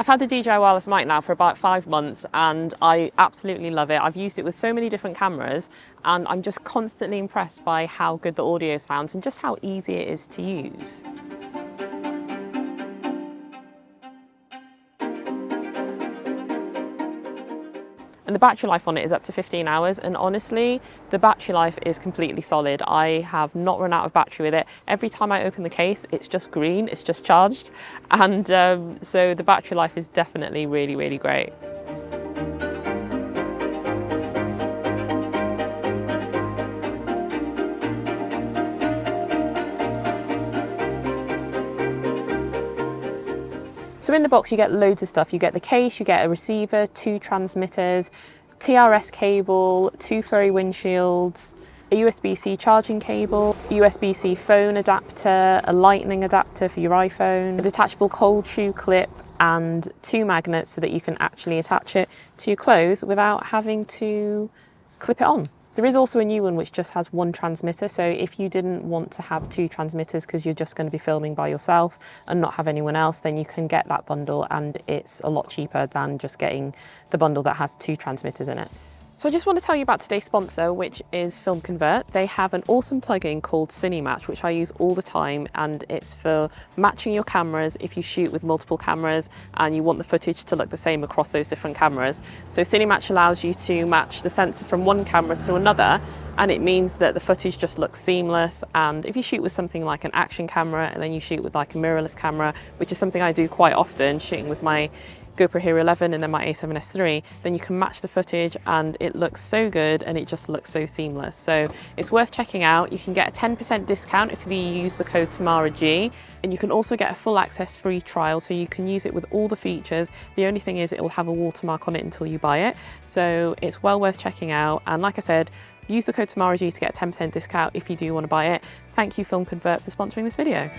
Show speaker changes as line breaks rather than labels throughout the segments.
I've had the DJI Wireless Mic now for about 5 months and I absolutely love it. I've used it with so many different cameras and I'm just constantly impressed by how good the audio sounds and just how easy it is to use. And the battery life on it is up to 15 hours and honestly the battery life is completely solid. I have not run out of battery with it. Every time I open the case it's just green, it's just charged, and so the battery life is definitely really great. So in the box you get loads of stuff. You get the case, you get a receiver, 2 transmitters, TRS cable, 2 furry windshields, a USB-C charging cable, USB-C phone adapter, a lightning adapter for your iPhone, a detachable cold shoe clip and 2 magnets so that you can actually attach it to your clothes without having to clip it on. There is also a new one which just has 1 transmitter, so if you didn't want to have 2 transmitters because you're just going to be filming by yourself and not have anyone else, then you can get that bundle and it's a lot cheaper than just getting the bundle that has 2 transmitters in it. So I just want to tell you about today's sponsor, which is Film Convert. They have an awesome plugin called Cinematch, which I use all the time, and it's for matching your cameras if you shoot with multiple cameras and you want the footage to look the same across those different cameras. So Cinematch allows you to match the sensor from one camera to another, and it means that the footage just looks seamless. And if you shoot with something like an action camera and then you shoot with like a mirrorless camera, which is something I do quite often, shooting with my GoPro Hero 11 and then my A7S III, then you can match the footage and it looks so good and it just looks so seamless. So it's worth checking out. You can get a 10% discount if you use the code TamaraG, and you can also get a full access free trial so you can use it with all the features. The only thing is it will have a watermark on it until you buy it. So it's well worth checking out. And like I said, use the code TamaraG to get a 10% discount if you do want to buy it. Thank you Film Convert for sponsoring this video.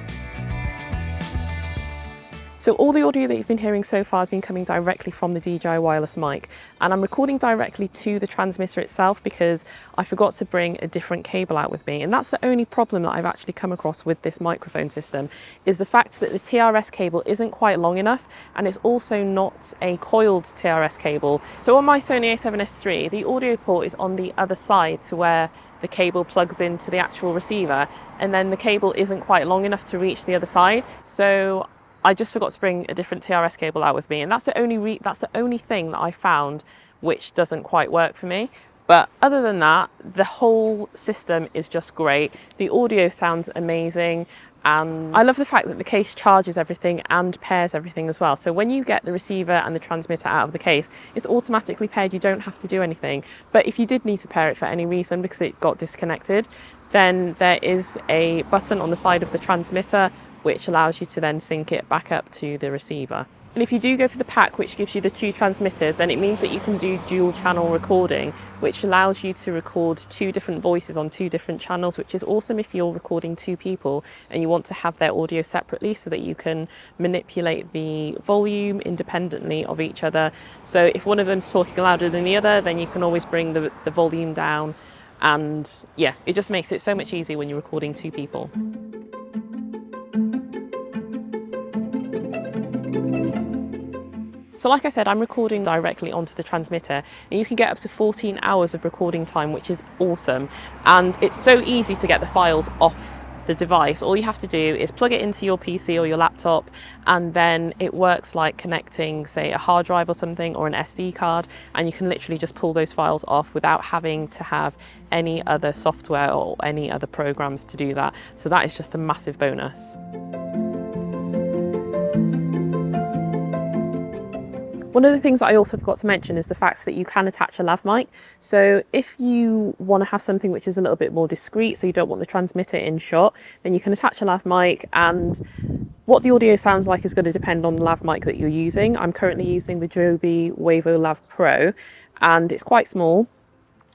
So all the audio that you've been hearing so far has been coming directly from the DJI Wireless Mic, and I'm recording directly to the transmitter itself because I forgot to bring a different cable out with me, and that's the only problem that I've actually come across with this microphone system, is the fact that the TRS cable isn't quite long enough, and it's also not a coiled TRS cable. So on my Sony A7S III, the audio port is on the other side to where the cable plugs into the actual receiver, and then the cable isn't quite long enough to reach the other side. So I just forgot to bring a different TRS cable out with me, and that's the only thing that I found which doesn't quite work for me. But other than that, the whole system is just great. The audio sounds amazing, and I love the fact that the case charges everything and pairs everything as well. So when you get the receiver and the transmitter out of the case, it's automatically paired. You don't have to do anything. But if you did need to pair it for any reason because it got disconnected, then there is a button on the side of the transmitter which allows you to then sync it back up to the receiver. And if you do go for the pack, which gives you the 2 transmitters, then it means that you can do dual channel recording, which allows you to record 2 different voices on 2 different channels, which is awesome if you're recording 2 people and you want to have their audio separately so that you can manipulate the volume independently of each other. So if one of them's talking louder than the other, then you can always bring the volume down. And yeah, it just makes it so much easier when you're recording 2 people. So like I said, I'm recording directly onto the transmitter, and you can get up to 14 hours of recording time, which is awesome. And it's so easy to get the files off the device. All you have to do is plug it into your PC or your laptop, and then it works like connecting, say, a hard drive or something, or an SD card, and you can literally just pull those files off without having to have any other software or any other programs to do that. So that is just a massive bonus. One of the things that I also forgot to mention is the fact that you can attach a lav mic. So if you want to have something which is a little bit more discreet, so you don't want the transmitter in shot, then you can attach a lav mic, and what the audio sounds like is going to depend on the lav mic that you're using. I'm currently using the Joby Wavo Lav Pro, and it's quite small,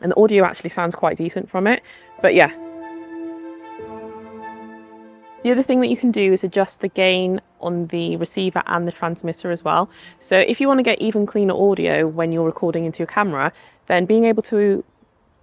and the audio actually sounds quite decent from it. But yeah. The other thing that you can do is adjust the gain on the receiver and the transmitter as well. So if you want to get even cleaner audio when you're recording into your camera, then being able to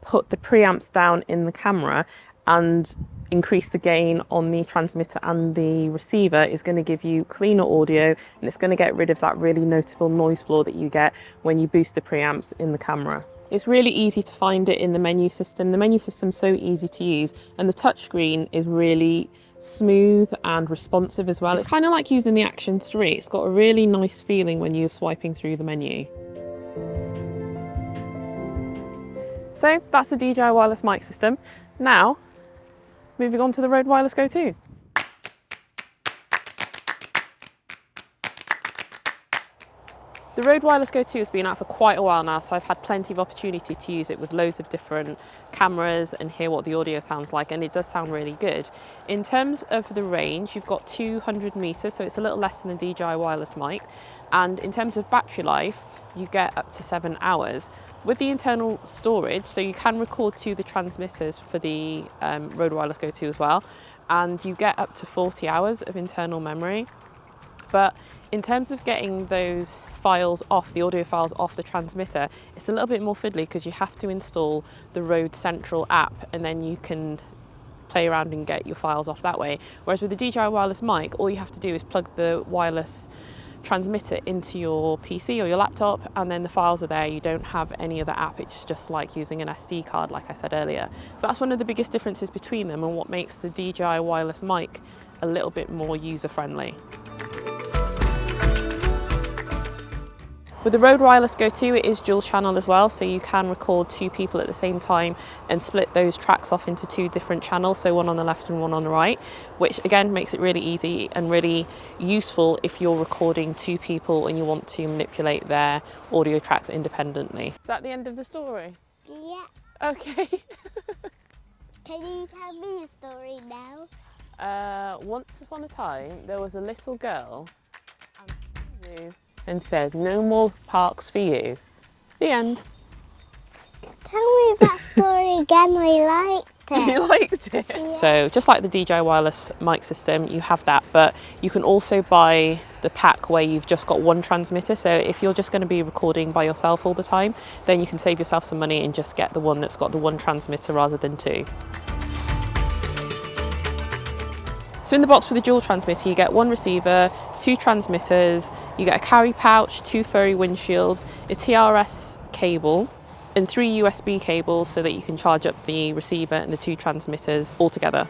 put the preamps down in the camera and increase the gain on the transmitter and the receiver is going to give you cleaner audio, and it's going to get rid of that really noticeable noise floor that you get when you boost the preamps in the camera. It's really easy to find it in the menu system. The menu system's so easy to use, and the touchscreen is really smooth and responsive as well. It's kind of like using the Action 3. It's got a really nice feeling when you're swiping through the menu. So that's the DJI Wireless Mic system. Now, moving on to the Rode Wireless Go 2. The Rode Wireless Go 2 has been out for quite a while now, so I've had plenty of opportunity to use it with loads of different cameras and hear what the audio sounds like, and it does sound really good. In terms of the range, you've got 200 meters, so it's a little less than the DJI Wireless Mic. And in terms of battery life, you get up to 7 hours. With the internal storage, so you can record to the transmitters for the Rode Wireless Go 2 as well, and you get up to 40 hours of internal memory. But in terms of getting those files off, the audio files off the transmitter, it's a little bit more fiddly because you have to install the Rode Central app, and then you can play around and get your files off that way. Whereas with the DJI Wireless Mic, all you have to do is plug the wireless transmitter into your PC or your laptop, and then the files are there. You don't have any other app. It's just like using an SD card, like I said earlier. So that's one of the biggest differences between them, and what makes the DJI Wireless Mic a little bit more user-friendly. With the Rode Wireless Go 2, it is dual channel as well, so you can record 2 people at the same time and split those tracks off into 2 different channels, so one on the left and one on the right, which again makes it really easy and really useful if you're recording 2 people and you want to manipulate their audio tracks independently. Is that the end of the story?
Yeah.
Okay.
Can you tell me a story now?
Once upon a time, there was a little girl and said, "No more parks for you." The end.
Tell me that story again, I liked it.
You liked it? Yeah. So just like the DJI Wireless Mic system, you have that, but you can also buy the pack where you've just got one transmitter. So if you're just going to be recording by yourself all the time, then you can save yourself some money and just get the one that's got the one transmitter rather than 2. So in the box with the dual transmitter, you get 1 receiver, 2 transmitters, you get a carry pouch, 2 furry windshields, a TRS cable, and 3 USB cables so that you can charge up the receiver and the 2 transmitters all together.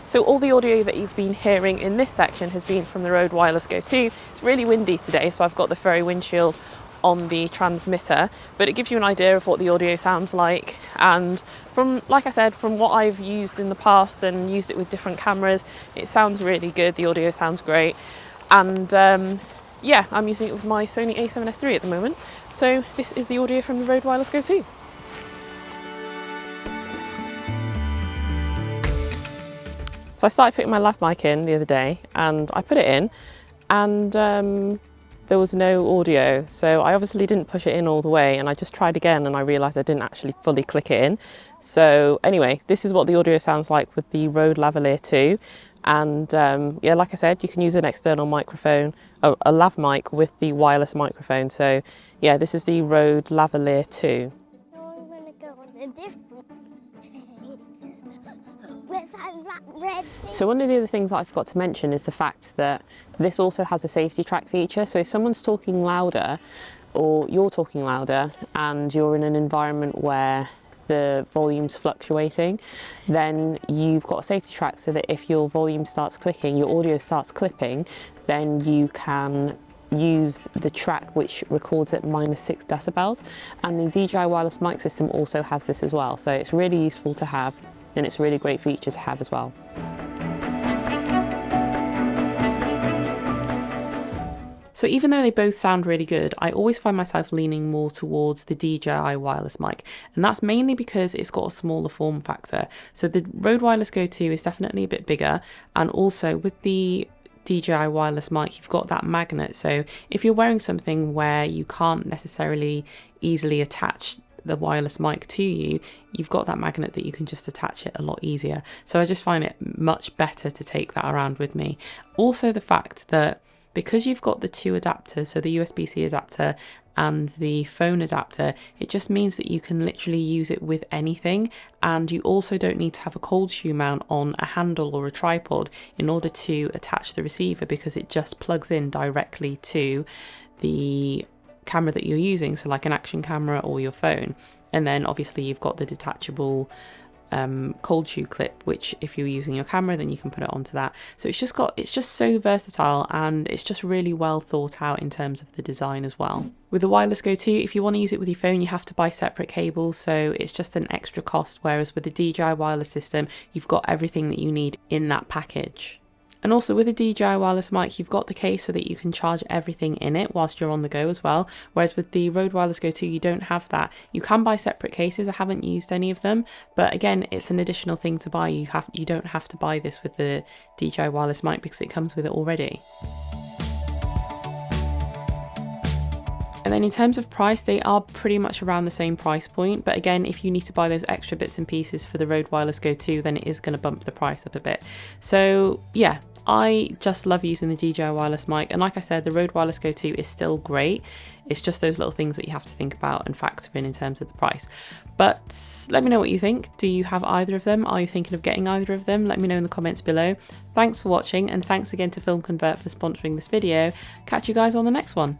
So all the audio that you've been hearing in this section has been from the Rode Wireless Go 2. It's really windy today, so I've got the furry windshield on the transmitter, but it gives you an idea of what the audio sounds like. And from, like I said, from what I've used in the past and used it with different cameras, it sounds really good. The audio sounds great. And yeah, I'm using it with my Sony a7S III at the moment. So this is the audio from the Rode Wireless Go 2. So I started putting my lav mic in the other day, and I put it in, and there was no audio, so I obviously didn't push it in all the way, and I just tried again and I realised I didn't actually fully click it in. So anyway, this is what the audio sounds like with the Rode Lavalier 2, and yeah, like I said, you can use an external microphone, a lav mic with the wireless microphone. So yeah, this is the Rode Lavalier 2.
Now I'm going to go on a different Where's that red thing?
So one of the other things that I forgot to mention is the fact that this also has a safety track feature. So if someone's talking louder, or you're talking louder, and you're in an environment where the volume's fluctuating, then you've got a safety track so that if your volume starts clicking, your audio starts clipping, then you can use the track which records at -6 decibels. And the DJI Wireless Mic system also has this as well. So it's really useful to have, and it's a really great feature to have as well. So even though they both sound really good, I always find myself leaning more towards the DJI Wireless Mic, and that's mainly because it's got a smaller form factor. So the Rode Wireless Go 2 is definitely a bit bigger, and also with the DJI Wireless Mic, you've got that magnet. So if you're wearing something where you can't necessarily easily attach the wireless mic to you, you've got that magnet that you can just attach it a lot easier. So I just find it much better to take that around with me. Also the fact that because you've got the two adapters, so the USB-C adapter and the phone adapter, it just means that you can literally use it with anything, and you also don't need to have a cold shoe mount on a handle or a tripod in order to attach the receiver, because it just plugs in directly to the camera that you're using, so like an action camera or your phone. And then obviously you've got the detachable cold shoe clip, which if you're using your camera, then you can put it onto that. So it's just so versatile, and it's just really well thought out in terms of the design as well. With the Wireless Go 2, if you want to use it with your phone, you have to buy separate cables, so it's just an extra cost, whereas with the DJI wireless system, you've got everything that you need in that package. And also with the DJI Wireless Mic, you've got the case so that you can charge everything in it whilst you're on the go as well. Whereas with the Rode Wireless Go 2, you don't have that. You can buy separate cases. I haven't used any of them, but again, it's an additional thing to buy. You don't have to buy this with the DJI Wireless Mic because it comes with it already. And then in terms of price, they are pretty much around the same price point. But again, if you need to buy those extra bits and pieces for the Rode Wireless Go 2, then it is going to bump the price up a bit. So yeah, I just love using the DJI Wireless Mic. And like I said, the Rode Wireless Go 2 is still great. It's just those little things that you have to think about and factor in terms of the price. But let me know what you think. Do you have either of them? Are you thinking of getting either of them? Let me know in the comments below. Thanks for watching, and thanks again to Film Convert for sponsoring this video. Catch you guys on the next one.